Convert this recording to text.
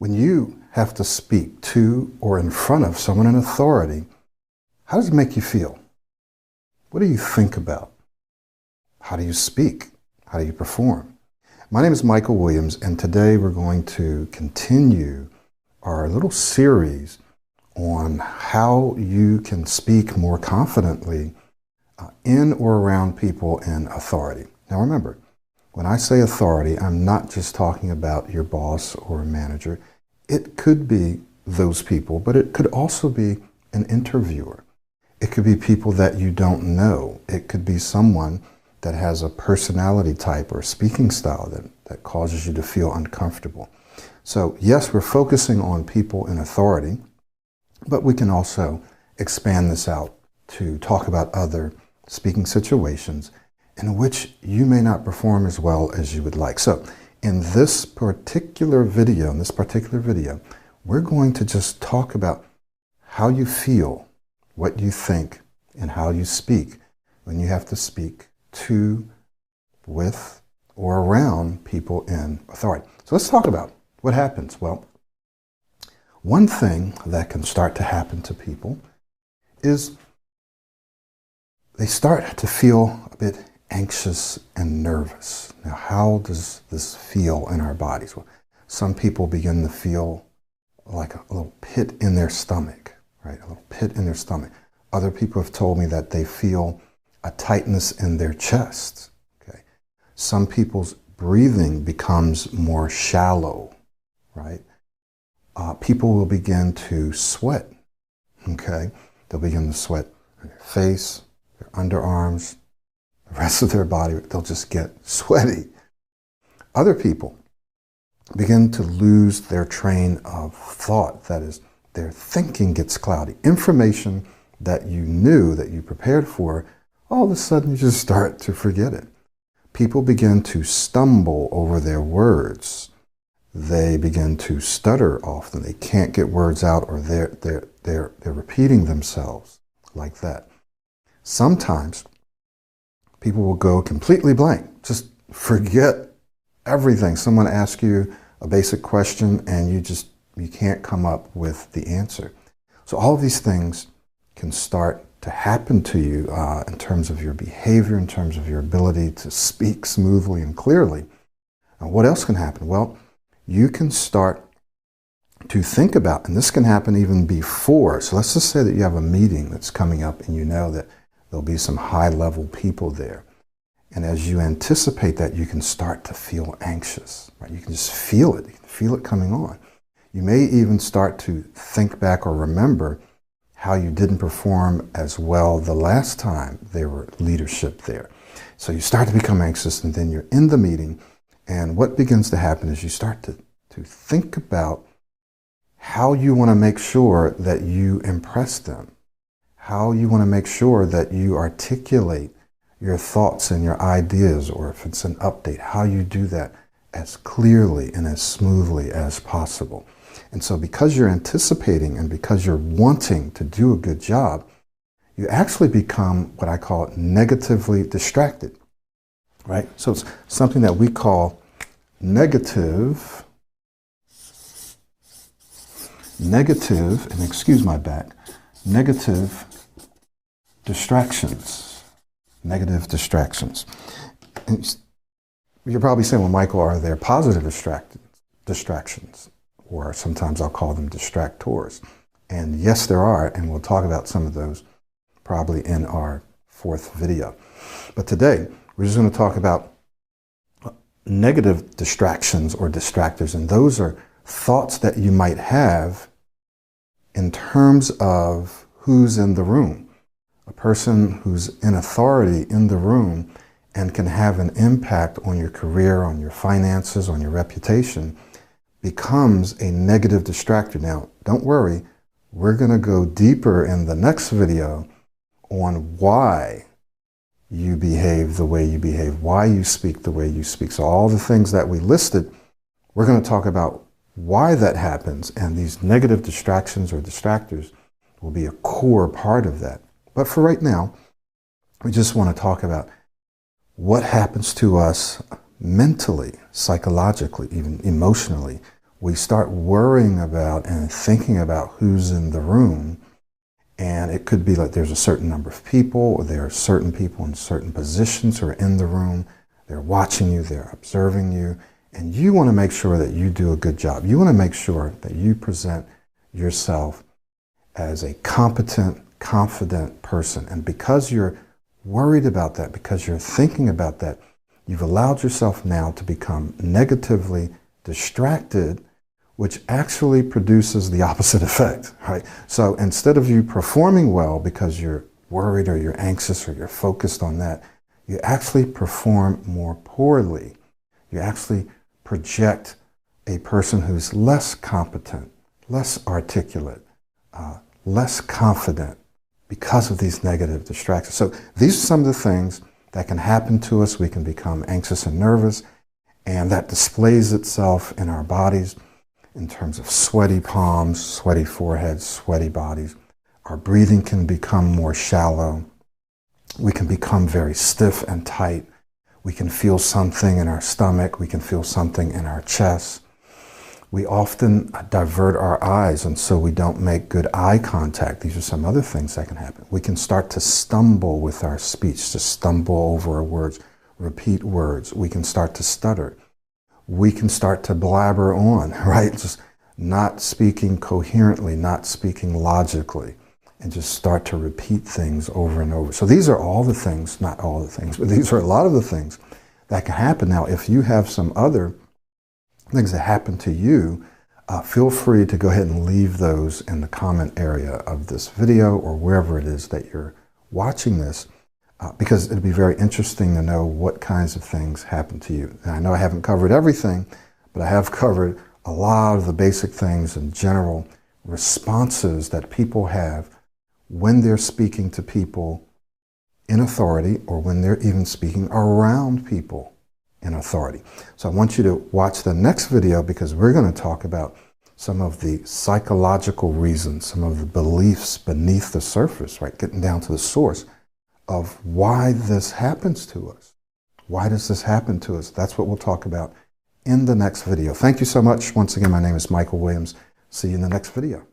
When you have to speak to or in front of someone in authority, how does it make you feel? What do you think about? How do you speak? How do you perform? My name is Michael Williams, and today we're going to continue our little series on how you can speak more confidently in or around people in authority. Now remember, when I say authority, I'm not just talking about your boss or a manager. It could be those people, but it could also be an interviewer. It could be people that you don't know. It could be someone that has a personality type or speaking style that causes you to feel uncomfortable. So yes, we're focusing on people in authority, but we can also expand this out to talk about other speaking situations in which you may not perform as well as you would like. So in this particular video, we're going to just talk about how you feel, what you think, and how you speak when you have to speak to, with, or around people in authority. So let's talk about what happens. Well, one thing that can start to happen to people is they start to feel a bit anxious and nervous. Now, how does this feel in our bodies? Well, some people begin to feel like a little pit in their stomach, right? A little pit in their stomach. Other people have told me that they feel a tightness in their chest, okay? Some people's breathing becomes more shallow, right? People will begin to sweat, okay? They'll begin to sweat on their face, their underarms, the rest of their body. They'll just get sweaty. Other people begin to lose their train of thought. That is, their thinking gets cloudy. Information that you knew, that you prepared for, all of a sudden you just start to forget it. People begin to stumble over their words. They begin to stutter often. They can't get words out, or they're repeating themselves like that. Sometimes people will go completely blank, just forget everything. Someone asks you a basic question and you can't come up with the answer. So all of these things can start to happen to you in terms of your behavior, in terms of your ability to speak smoothly and clearly. Now, what else can happen? Well, you can start to think about, and this can happen even before. So let's just say that you have a meeting that's coming up and you know that there'll be some high-level people there. And as you anticipate that, you can start to feel anxious, right? You can just feel it. You can feel it coming on. You may even start to think back or remember how you didn't perform as well the last time there were leadership there. So you start to become anxious, and then you're in the meeting, and what begins to happen is you start to think about how you want to make sure that you impress them, how you want to make sure that you articulate your thoughts and your ideas, or if it's an update, how you do that as clearly and as smoothly as possible. And so because you're anticipating and because you're wanting to do a good job, you actually become what I call negatively distracted, right? So it's something that we call negative, and excuse my back, negative distractions. Negative distractions. And you're probably saying, well, Michael, are there positive distractions? Or sometimes I'll call them distractors. And yes, there are, and we'll talk about some of those probably in our fourth video. But today, we're just going to talk about negative distractions or distractors, and those are thoughts that you might have in terms of who's in the room. A person who's in authority in the room and can have an impact on your career, on your finances, on your reputation, becomes a negative distractor. Now, don't worry, we're going to go deeper in the next video on why you behave the way you behave, why you speak the way you speak. So all the things that we listed, we're going to talk about why that happens, and these negative distractions or distractors will be a core part of that. But for right now, we just want to talk about what happens to us mentally, psychologically, even emotionally, we start worrying about and thinking about who's in the room. And it could be like there's a certain number of people, or there are certain people in certain positions who are in the room. They're watching you, they're observing you, and you want to make sure that you do a good job. You want to make sure that you present yourself as a competent, confident person. And because you're worried about that, because you're thinking about that, you've allowed yourself now to become negatively distracted, which actually produces the opposite effect, right? So instead of you performing well because you're worried or you're anxious or you're focused on that, you actually perform more poorly. You actually project a person who's less competent, less articulate, less confident because of these negative distractions. So these are some of the things that can happen to us. We can become anxious and nervous, and that displays itself in our bodies in terms of sweaty palms, sweaty foreheads, sweaty bodies. Our breathing can become more shallow. We can become very stiff and tight. We can feel something in our stomach. We can feel something in our chest. We often divert our eyes, and so we don't make good eye contact. These are some other things that can happen. We can start to stumble with our speech, to stumble over our words, repeat words. We can start to stutter. We can start to blabber on, right? Just not speaking coherently, not speaking logically, and just start to repeat things over and over. So these are all the things, not all the things, but these are a lot of the things that can happen. Now, if you have some other things that happen to you, feel free to go ahead and leave those in the comment area of this video or wherever it is that you're watching this. Because it'd be very interesting to know what kinds of things happen to you. And I know I haven't covered everything, but I have covered a lot of the basic things and general responses that people have when they're speaking to people in authority, or when they're even speaking around people in authority. So I want you to watch the next video, because we're going to talk about some of the psychological reasons, some of the beliefs beneath the surface, right? Getting down to the source of why this happens to us. Why does this happen to us? That's what we'll talk about in the next video. Thank you so much. Once again, my name is Michael Williams. See you in the next video.